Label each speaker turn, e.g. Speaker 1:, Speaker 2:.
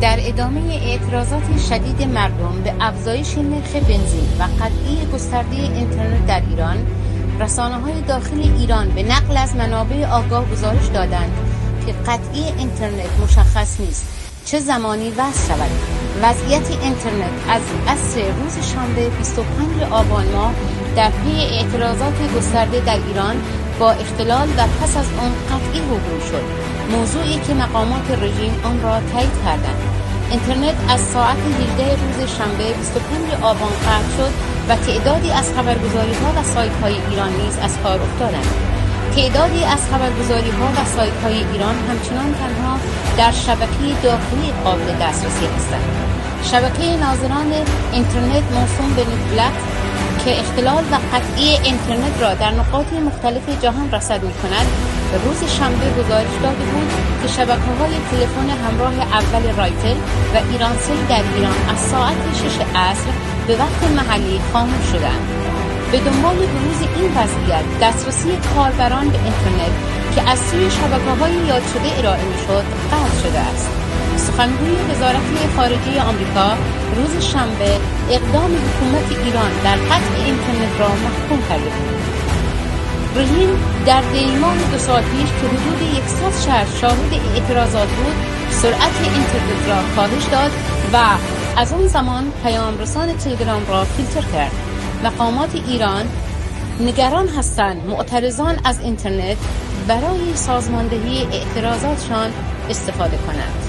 Speaker 1: در ادامه اعتراضات شدید مردم به افزایش نرخ بنزین و قطعی گسترده اینترنت در ایران، رسانه‌های داخل ایران به نقل از منابع آگاه گزارش دادند که قطعی اینترنت مشخص نیست چه زمانی وصل شود. وضعیت اینترنت از عصر روز شنبه 25 آبان ماه در پی اعتراضات گسترده در ایران با اختلال و پس از آن قطعی وقوع شد، موضوعی که مقامات رژیم آن را تایید کردند. اینترنت از ساعت 18 روز شنبه 25 آبان قطع شد و تعدادی از خبرگزاری‌ها و سایت‌های ایران نیز از کار افتادند. تعدادی از خبرگزاری‌ها و سایت‌های ایران همچنان تنها در شبکه داخلی قابل دسترسی هستند. شبکه ناظران اینترنت موسوم به نتبلت که اختلال و قطعی اینترنت را در نقاط مختلف جهان رصد می‌کند، روز شنبه گزارش داده بود که شبکه‌های تلفن همراه اول رایتل و ایرانسل در ایران از ساعت 6 عصر به وقت محلی خاموش شدند. به دنبال بروز این وضعیت، دسترسی کاربران به اینترنت که از سوی شبکه‌های یاد شده ارائه می‌شد، قطع شده است. سخنگوی وزارت خارجه آمریکا روز شنبه اقدام حکومت ایران در قطع اینترنت را محکوم کرده بود. رژیم در دیماه 2 سال پیش که حدود 100 شهر شاهد اعتراضات بود، سرعت اینترنت را کاهش داد و از آن زمان پیام رسان تلگرام را فیلتر کرد. مقامات ایران نگران هستند معترضان از اینترنت برای سازماندهی اعتراضاتشان استفاده کنند.